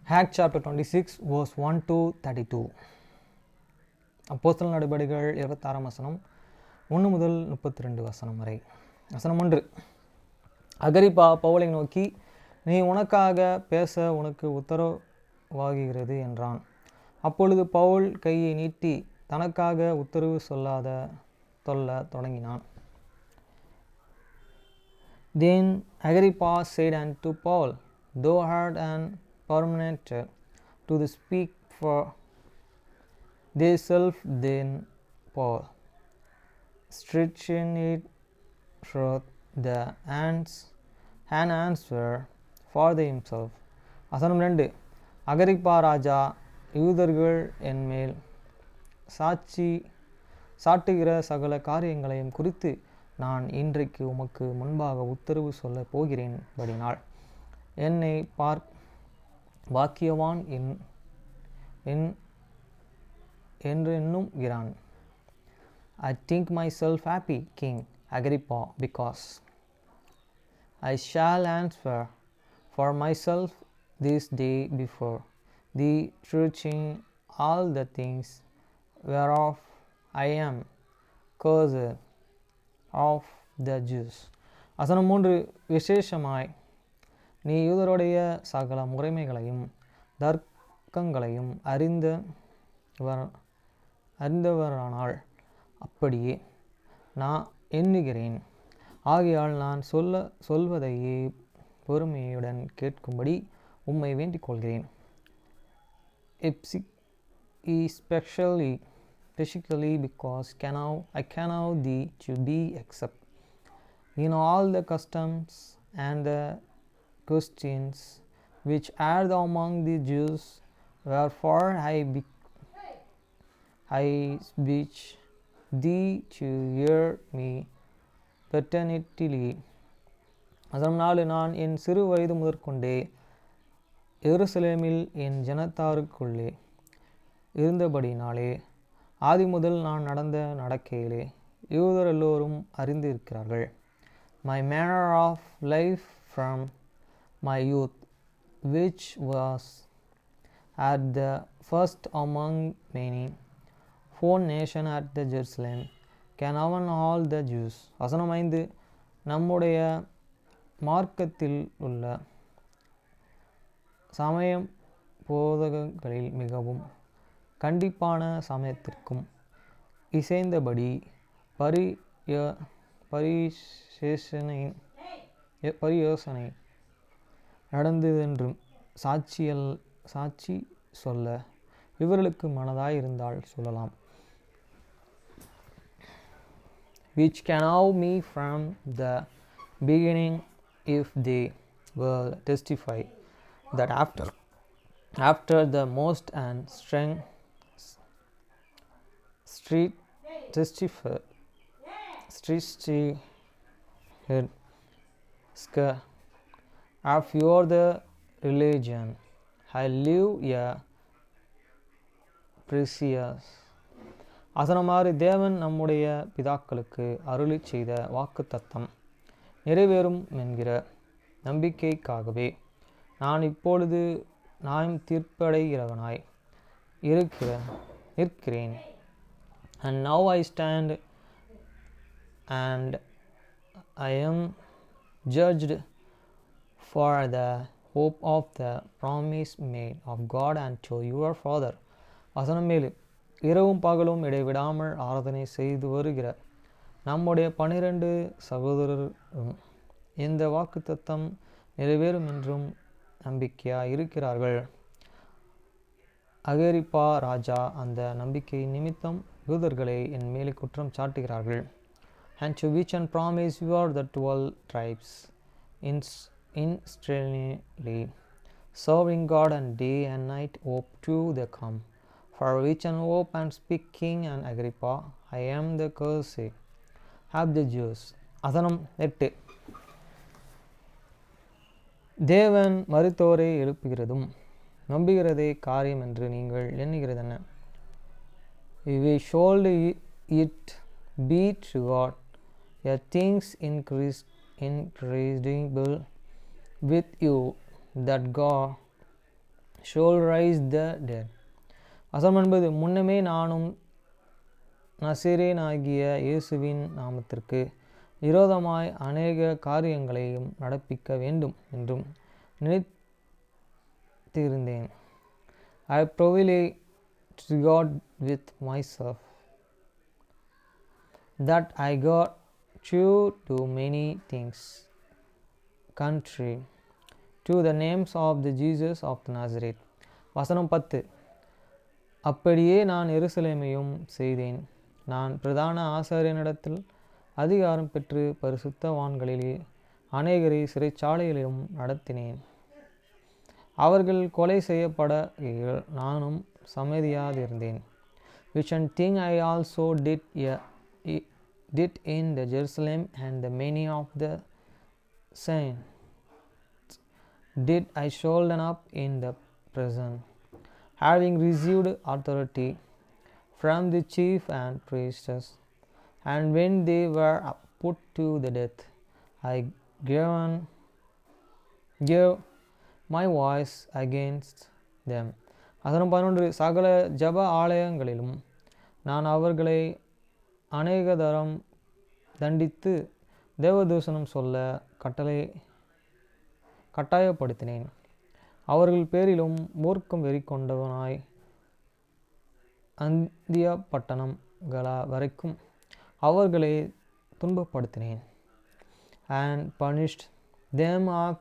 Acts chapter 26 verse 1 to 32. அப்போஸ்தலர் நடபடிகள் 26 வசனம் 1 முதல் 32 வசனம் வரை. வசனம் 1. அகிரிப்பா பவுலை நோக்கி, நீ உனக்காக பேச உனக்கு உத்தரவாகுகிறது என்றான். அப்பொழுது பவுல் கையை நீட்டி தனக்காக உத்தரவு சொல்ல தொடங்கினான். Then Agrippa said unto Paul, Thou art an permanent to the speak for thyself. Then Paul, stretching it forth the hands, an answer for himself. வசனம் 2. அகிரிப்பா ராஜா, யூதர்கள் என்மேல் சாட்டுகிற சகல காரியங்களையும் குறித்து நான் இன்றைக்கு உமக்கு முன்பாக உத்தரவு சொல்லப் போகிறேன்படினால் என்னை பாக்கியவான் என்றெண்ணுகிறான். I think myself happy, King Agrippa, because I shall answer for myself this day before thee, searching all the things whereof I am cursed of the Jews. வசனம் 3. விசேஷமாய் நீ யூதருடைய சகல முறைமைகளையும் தர்க்கங்களையும் அறிந்தவரானால் அப்படியே நான் எண்ணுகிறேன். ஆகையால் நான் சொல்வதையே பொறுமையுடன் கேட்கும்படி உம்மை வேண்டிக் கொள்கிறேன். Especially because I cannot thee to be except in all the customs and the questions which are among the Jews, wherefore I beseech thee to hear me paternally. வசனம் 4. நான் என் சிறு வயது முதற்கொண்டே எருசலேமில் என் ஜனத்தாருக்குள்ளே இருந்தபடினாலே ஆதி முதல் நான் நடந்த நடக்கையிலே யூதர் எல்லோரும் அறிந்து இருக்கிறார்கள். My manner of life from my youth, which was at the first among many foreign nations at the Jerusalem, can govern all the Jews. வசனம் 5. நம்முடைய மார்க்கத்தில் உள்ள சமயம் போதகங்களில் மிகவும் கண்டிப்பான சமயத்திற்கும் இசைந்தபடி பரியோசனை நடந்ததென்றும் சாட்சி சொல்ல இவர்களுக்கு மனதாய் இருந்தால் சொல்லலாம். Which can know me from the beginning, if they will testify that after the most and of your the religion I live a precious. வசனமாறு தேவன் நம்முடைய பிதாக்களுக்கு அருளி செய்த வாக்குத்தத்தம் நிறைவேறும் என்கிற நம்பிக்கைக்காகவே நான் இப்பொழுது நியாயம் தீர்ப்படைகிறவனாய் நிற்கிறேன். And now I stand and I am judged for the hope of the promise made of God unto your father. வசனம் 7. இரவும் பகலும் இடைவிடாமல் ஆராதனை செய்து வருகிற நம்முடைய 12 சகோதரரும் இந்த வாக்குத்தத்தம் நிறைவேறும் என்றும் நம்பிக்கையாக இருக்கிறார்கள். அகிரிப்பா ராஜா அந்த நம்பிக்கை நிமித்தம் யூதர்களை என் மேலே குற்றம் சாட்டுகிறார்கள். And to which and promise you are the 12 tribes instantly serving God and day and night hope to the come, for which and hope and speak King and Agrippa, I am the curse of the Jews. வசனம் 8. தேவன் மரித்தோரை எழுப்புகிறதும் நம்புகிறதே காரியம் என்று நீங்கள் எண்ணுகிறதென்ன? We should it be to God a things increasable with you, that God shall rise the dead. வசனம் 9, முன்னமே நானும் நசரேயனாகிய இயேசுவின் நாமத்திற்கு விரோதமாய் அநேக காரியங்களையும் நடப்பிக்க வேண்டும் என்றும் நினைத்திருந்தேன். I prevailed God with myself that I got to do many things contrary to the names of the Jesus of the Nazareth. வசனம் 10, அப்படியே நான் எருசலேமையும் செய்தேன். நான் பிரதான ஆசாரியனிடத்தில் அதிகாரம் பெற்று பரிசுத்தவான்களிலே அநேகரை சிறைச்சாலையிலும் நடத்தினேன். அவர்கள் கொலை செய்யப்பட நானும் சம்மதியாதிருந்தேன். Which one thing I also did in the Jerusalem, and the many of the saints did I shoulder up in the prison, having received authority from the chief and priests. And when they were put to the death, I gave my voice against them. வசனம் 11, சகல ஜப ஆலயங்களிலும் நான் அவர்களை அநேக தரம் தண்டித்து தேவதூஷணம் சொல்ல கட்டாயப்படுத்தினேன். அவர்கள் பேரிலும் மூர்க்கம் வெறி கொண்டவனாய் அந்திய பட்டணங்கள வரைக்கும் அவர்களை துன்பப்படுத்தினேன். And punished them up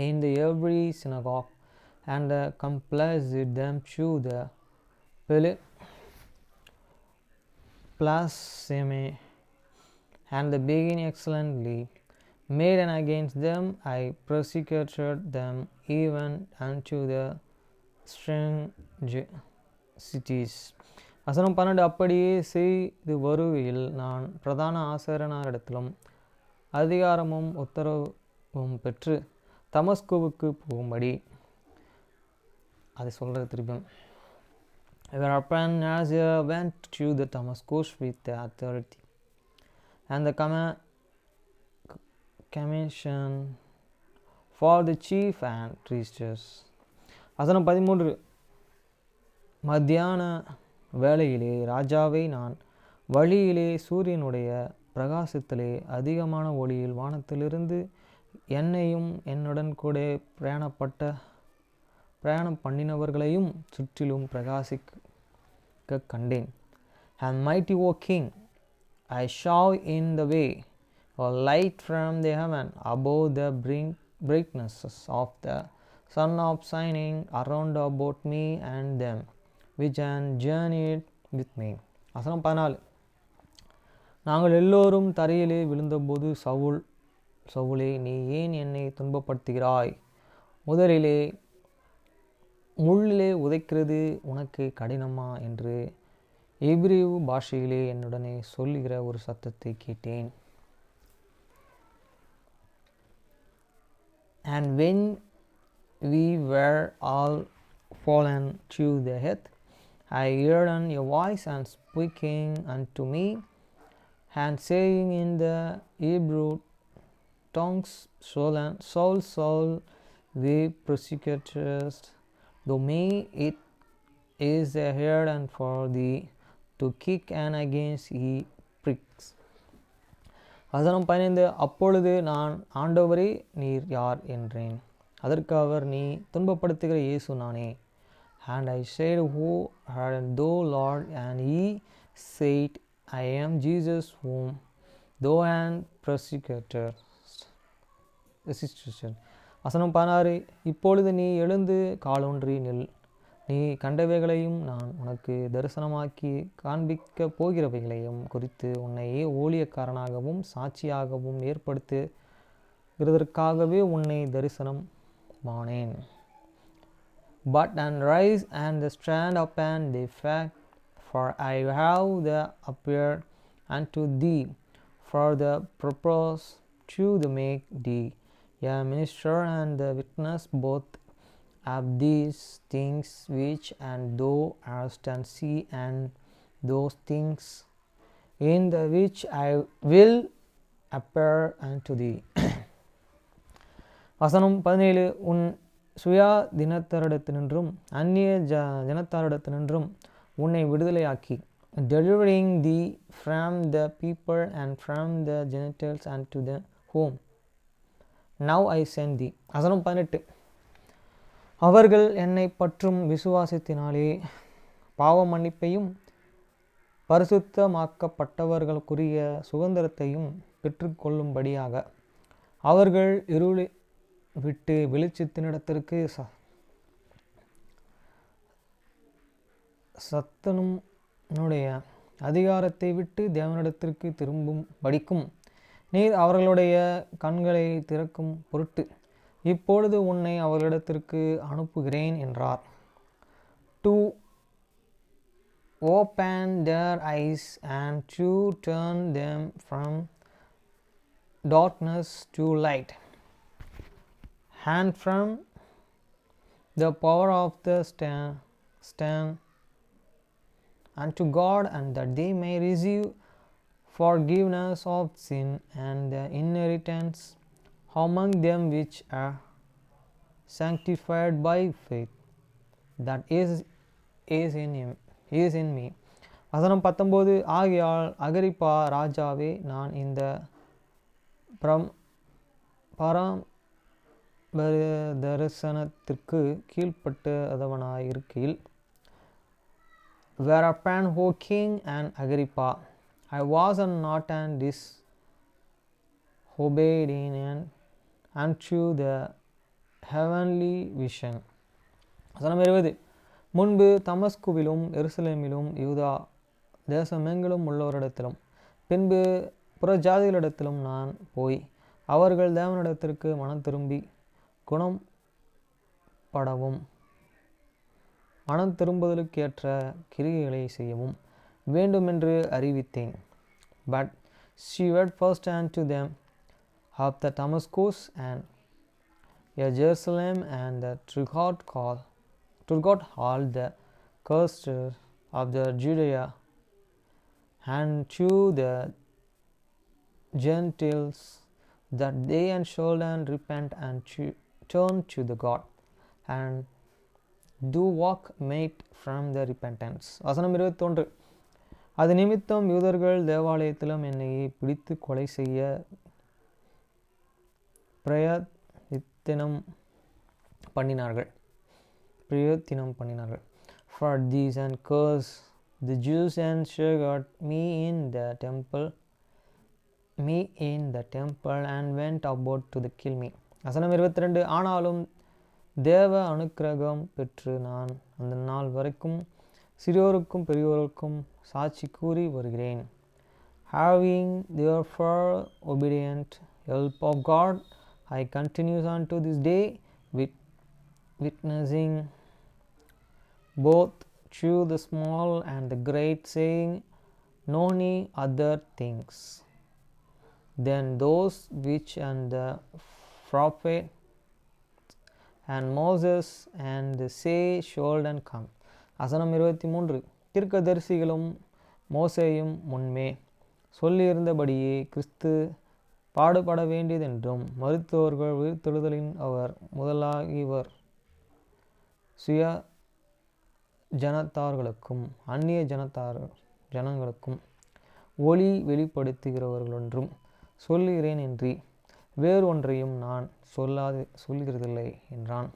in the every synagogue, and compelled them to the blasphemy, and the beginning excellently made, and against them I persecuted them even unto the strange cities. வசனம் 12, அப்படியே செய்து வருகையில் நான் பிரதான ஆசாரியனாரிடத்திலும் அதிகாரமும் உத்தரவும் பெற்று தமஸ்குவுக்கு போகும்படி அதை சொல்கிற திருப்பியும். Whereupon Nazir went to the Damascus with the authority and the commission for the chief and priests. வசனம் 13, மத்தியான வேளையிலே ராஜாவை நான் வழியிலே சூரியனுடைய பிரகாசத்திலே அதிகமான ஒளியில் வானத்திலிருந்து என்னையும் என்னுடன் கூட பிரயாணம் பண்ணினவர்களையும் சுற்றிலும் பிரகாசிக்க கண்டேன். And mighty O King, I saw in the way a light from the heaven above the brightnesses of the sun of shining around about me and them which had journeyed with me. வசனம் 14, நாங்கள் எல்லோரும் தரையிலே விழுந்தபோது சவுலே, நீ ஏன் என்னை துன்பப்படுத்துகிறாய்? முதலிலே முள்ளிலே உதைக்கிறது உனக்கு கடினமா என்று எபிரேய பாஷையிலே என்னுடனே சொல்லுகிற ஒரு சத்தத்தை கேட்டேன். And when we were all fallen to the earth, I heard a voice and speaking unto me, and saying in the Hebrew tongues, Saul, Saul, we persecutest thou me, it is a hard for thee to kick and against ye pricks. வசனம் 15, அப்பொழுது நான், ஆண்டவரே நீர் யார் என்றேன். அதற்கு அவர், நீ துன்பப்படுத்துகிற இயேசு நானே. And I said, who art thou, Lord? And he said, I am Jesus whom thou hast persecuted. வசனம் 16, இப்பொழுது நீ எழுந்து காலூன்றி நில். நீ கண்டவைகளையும் நான் உனக்கு தரிசனமாக்கி காண்பிக்கப் போகிறவைகளையும் குறித்து உன்னையே ஊழியக்காரனாகவும் சாட்சியாகவும் ஏற்படுத்துகிறதற்காகவே உன்னை தரிசனமானேன். But and rise and stand up and the fact, for I have appeared unto thee for the purpose to make thee a minister and the witness both of these things which and thou hast and see, and those things in the which I will appear unto thee. வசனம் 17, உன் சுயாதீனத்தாரிடத்தினின்றும் அந்நிய ஜனத்தாரிடத்தினின்றும் உன்னை விடுதலையாக்கி, delivering thee from the people and from the Gentiles and to the whom now I send thee. வசனம் 18. அவர்கள் என்னை பற்றும் விசுவாசத்தினாலே பாவ மன்னிப்பையும் பரிசுத்தமாக்கப்பட்டவர்களுக்குரிய சுதந்திரத்தையும் பெற்றுக்கொள்ளும்படியாக அவர்கள் இருளை விட்டு வெளிச்சத்தினிடத்திற்கு சத்தனுடைய அதிகாரத்தை விட்டு தேவனிடத்திற்கு திரும்பும் படிக்கும் நீர் அவர்களுடைய கண்களை திறக்கும் பொருட்டு இப்பொழுது உன்னை அவர்களிடத்திற்கு அனுப்புகிறேன் என்றார். To open their eyes and to turn them from darkness to light and from the power of the stand unto God, and that they may receive forgiveness of sin and the inheritance among them which are sanctified by faith that is in me. வசனம் 19. ஆகையால் அகிரிப்பா ராஜாவே, நான் இந்த தரிசனத்திற்கு கீழ்ப்பட்டதவனாயிருக்கையில், whereupon, O King and Agrippa, I was not and disobedient unto the heavenly vision. வசனம் 20. முன்பு தமஸ்குவிலும் எருசலேமிலும் யூதா தேசமெங்கிலும் உள்ளவரிடத்திலும் பின்பு புறஜாதிகளிடத்திலும் நான் போய் அவர்கள் தேவனிடத்திற்கு மனம் திரும்பி குணம் படவும் மனம் திரும்புதலுக்கேற்ற கிரியைகளை செய்யவும் வேண்டுமென்று அறிவித்தேன். But she went first unto them of the Damascus and Jerusalem and the Turgot all the coast of the Judea and to the Gentiles, that they and should and repent and turn to the God and do walk made from the repentance. வசனம் 21. அது நிமித்தம் யூதர்கள் தேவாலயத்திலும் என்னை பிடித்து கொலை செய்ய பிரயத்தினம் பண்ணினார்கள். For these and curse the Jews and scourged me in the temple and went about to kill me. வசனம் 22. ஆனாலும் தேவ அனுக்கிரகம் பெற்று நான் அந்த நாள் வரைக்கும் சிறியோருக்கும் பெரியோருக்கும் சாட்சி கூறி வருகிறேன். Having therefore obedient help of God, I continue unto this day witnessing both to the small and the great, saying no any other things than those which and the prophet and Moses and the say should and come. வசனம் 23. தீர்க்கதரிசிகளும் மோசேயும் முன்மே சொல்லியிருந்தபடியே கிறிஸ்து பாடுபட வேண்டியதென்றும் மருத்துவர்கள் உயிர்த்தெழுதலின் அவர் முதலாகியவர் சுய ஜனத்தார்களுக்கும் அந்நிய ஜனங்களுக்கும் ஒளி வெளிப்படுத்துகிறவர்களென்றும் சொல்லுகிறேன் என்று வேறு ஒன்றையும் நான் சொல்லுகிறதில்லை என்றான்.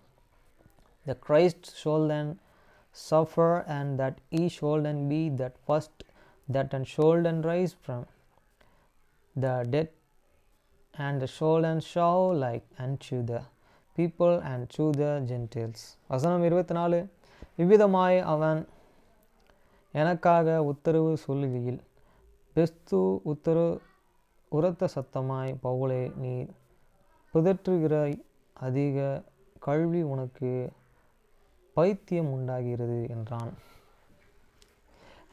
The Christ shall then suffer, and that he shall then be that first that and shall then rise from the dead, and shall then show light unto the people and to the Gentiles. வசனம் 24. இவ்விதமாய் அவன் எனக்காக உத்தரவு சொல்லுகையில் பெஸ்து உரத்த சத்தமாய், பவுலே, நீ பிதற்றுகிறாய், அதிக கல்வி உனக்கு பைத்தியம் உண்டாகிறது என்றான்.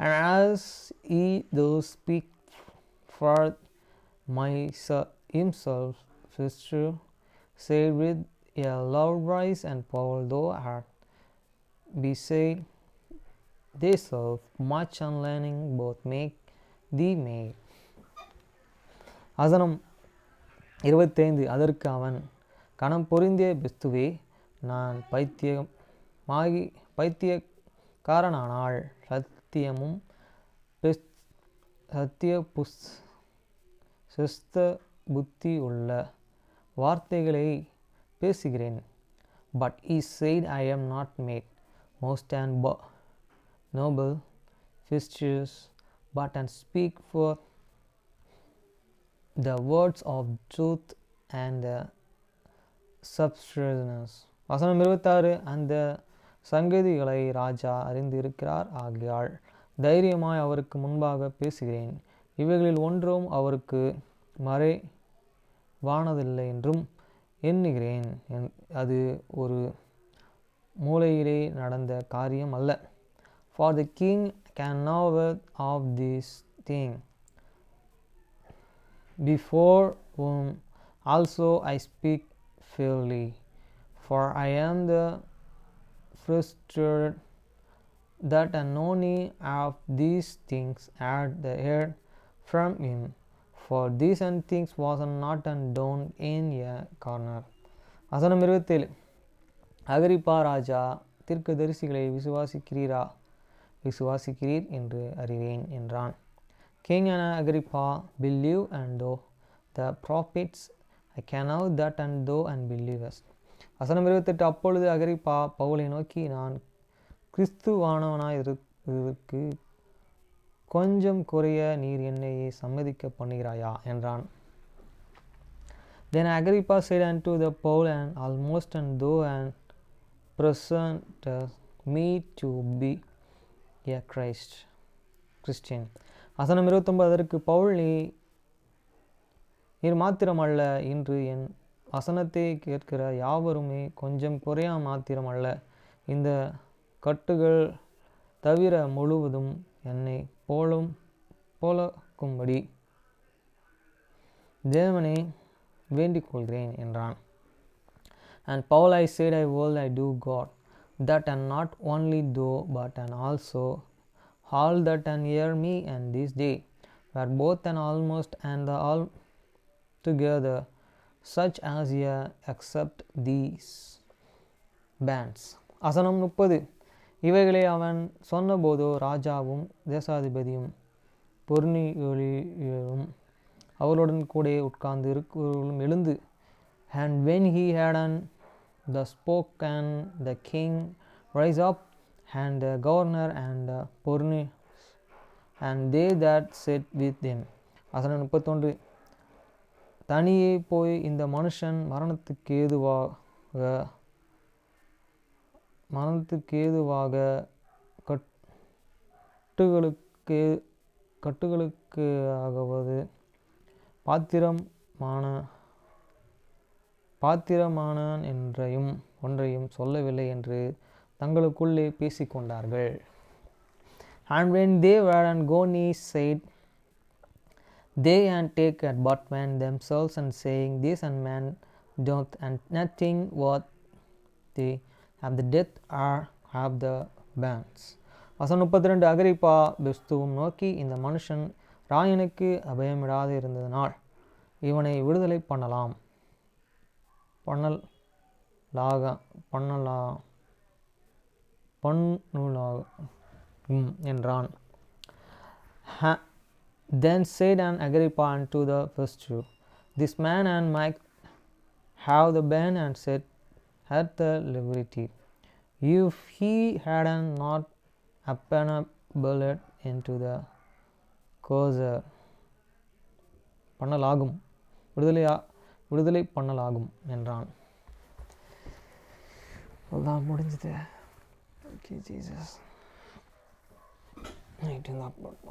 And as he those speak forth himself, Festus said with a loud voice, and Paul, though art beside thyself much unlearning, both make thee made. வசனம் 25. அதற்கு அவன், கணம் பொருந்திய பெஸ்துவே, நான் பைத்தியக்காரனானால் சத்தியமும் சிஸ்த புத்தி உள்ள வார்த்தைகளை பேசுகிறேன். But he said, I am not made most and noble features, but and speak for the words of truth and the substance. வசனம் 26. அந்த சங்கதிகளை ராஜா அறிந்திருக்கிறார் ஆகையால் தைரியமாய் அவருக்கு முன்பாக பேசுகிறேன். இவைகளில் ஒன்றும் அவருக்கு மறைவானதில்லை என்றும் எண்ணுகிறேன். அது ஒரு மூலையிலே நடந்த காரியம் அல்ல. For the king can know of this thing, before whom also I speak fairly. For I am the frustrated that any of these things had the heard from him. For these and things was not undone in a corner. வசனம் 27. அகிரிப்பா ராஜா, தீர்க்கதரிசிகளை விசுவாசிக்கிறீர் என்று அறிவேன் என்றான். King Agrippa, believe and thou the prophets, I can know that and thou and believest. வசனம் 28. அப்பொழுது அகிரிப்பா பவுலை நோக்கி, நான் கிறிஸ்துவானவனாயிருக்கு கொஞ்சம் குறைய நீர் என்னையே சம்மதிக்க பண்ணுகிறாயா என்றான். Then Agrippa said unto the Paul, and almost and thou and present me to be a Christian. வசனம் 29. அதற்கு பவுல், நீர் மாத்திரமல்ல, இன்று என் வசனத்தை கேட்கிற யாவருமே கொஞ்சம் குறையா மாத்திரமல்ல, இந்த கட்டுகள் தவிர முழுவதும் என்னை போலக்கும்படி தேவனை வேண்டிக் கொள்கிறேன் என்றான். And Paul, I said, I will I do God, that and not only thou, but and also all that and hear me, and this day were both and almost and the all together such as ye accept these bands. வசனம் 30. இவைகளை அவன் சொன்னபோதோ ராஜாவும் தேசாதிபதியும் பொருணியும் அவர்களுடன் கூட உட்கார்ந்து இருக்கிறவர்களும் எழுந்து, and when he had the spoken, the king rise up, and the governor and the Pornius, and they that sat with them. வசனம் 31. தனியே போய் இந்த மனுஷன் மரணத்துக்கு ஏதுவாக கட்டுகளுக்கு ஆகவது பாத்திரமானான் என்றையும் ஒன்றையும் சொல்லவில்லை என்று தங்களுக்குள்ளே பேசிக்கொண்டார்கள். And when they were gone, he said, they and take it but when themselves and saying, this and man doth and nothing worthy of the death or of the bands. வசனம் 32. அகிரிப்பா பெஸ்துவும் நோக்கி, இந்த மனுஷன் ராயனுக்கு அபயமிடாது இருந்ததனால் இவனை விடுதலை பண்ணலாம் என்றான். Then said an Agrippa unto the Festus, this man and might have the band and set at the liberty, if he had not appelled into the causer பண்ணலாகும் விடுதலை பண்ணலாகும் என்றான். அதான் முடிஞ்சது. Okay Jesus night upload